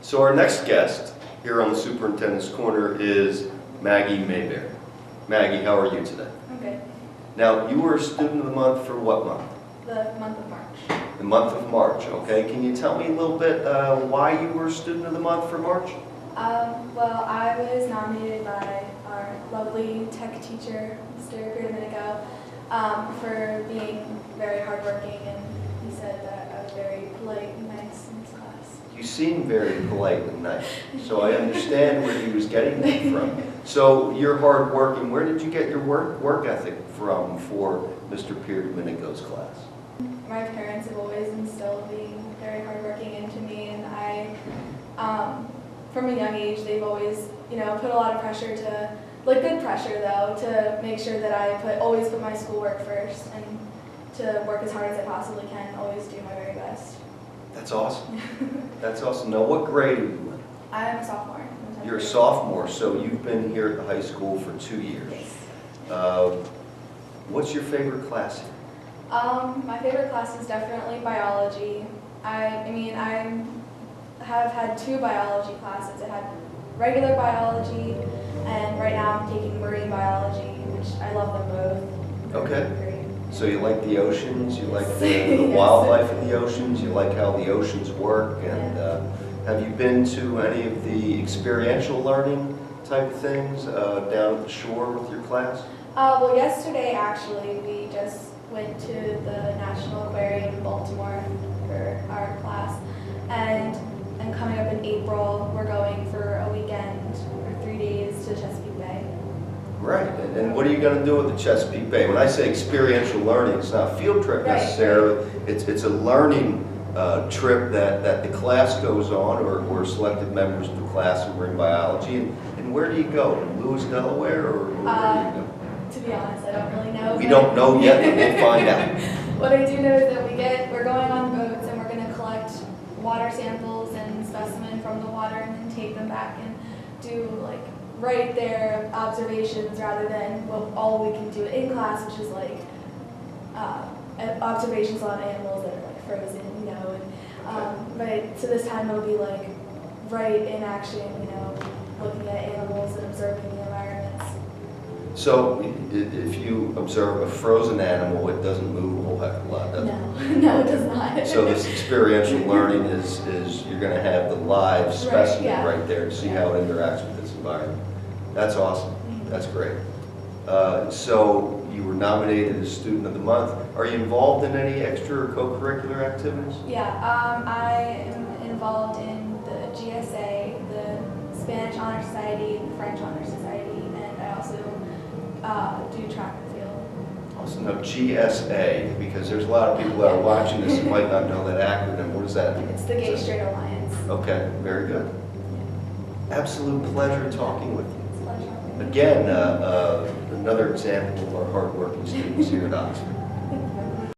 So our next guest here on the Superintendent's Corner is Maggie Mayberry. Maggie, how are you today? I'm good. Now, you were a Student of the Month for what month? The month of March. The month of March, okay. Can you tell me a little bit why you were Student of the Month for March? Well, I was nominated by our lovely tech teacher, Mr. Domenico, for being very hardworking, and he said that I was very polite and nice in his class. You seem very polite and nice, so I understand where he was getting that from. So you're hardworking. Where did you get your work ethic from for Mr. Domenico's class? My parents have always instilled being very hardworking into me, and from a young age, they've always, put a lot of pressure to, good pressure though, to make sure that I always put my schoolwork first and to work as hard as I possibly can, always do my very best. That's awesome. That's awesome. Now, what grade are you in? I'm a sophomore. You're a sophomore, so you've been here at the high school for 2 years. Yes. What's your favorite class here? My favorite class is definitely biology. I have had 2 biology classes. I had regular biology, and right now I'm taking marine biology, which I love them both. Okay. They're great. So you like the oceans, you like the Yes. wildlife in the oceans, you like how the oceans work, and have you been to any of the experiential learning type of things down at the shore with your class? Well, yesterday actually we just went to the National Aquarium in Baltimore for our class, and coming up in April we're going for a weekend or 3 days to Chesapeake Bay. Right, and what are you going to do with the Chesapeake Bay? When I say experiential learning, it's not a field trip Right. necessarily, it's a learning trip that the class goes on, or selected members of the class in marine biology. And where do you go? Lewis, Delaware, or where do you go? To be honest, I don't really know. We don't know yet, but we'll find out. What I do know is that we're going on boats, and we're going to collect water samples and specimen from the water and then take them back and do write their observations rather than all we can do in class, which is observations on animals that are frozen, but so this time it'll be write in action, looking at animals and observing the environments. So if you observe a frozen animal, it doesn't move a whole heck of a lot, does it? No, it does not. So this experiential learning is you're going to have the live specimen right there to see how it interacts with its environment. That's awesome. That's great. So you were nominated as Student of the Month. Are you involved in any extra or co-curricular activities? Yeah, I am involved in the GSA, the Spanish Honor Society, and the French Honor Society, and I also do track and field. Awesome. Now GSA, because there's a lot of people that are watching this who might not know that acronym. What does that mean? It's the Gay Straight Alliance. Okay, very good. Absolute pleasure talking with you. It's a pleasure. Again, another example of our hardworking students here at Oxford.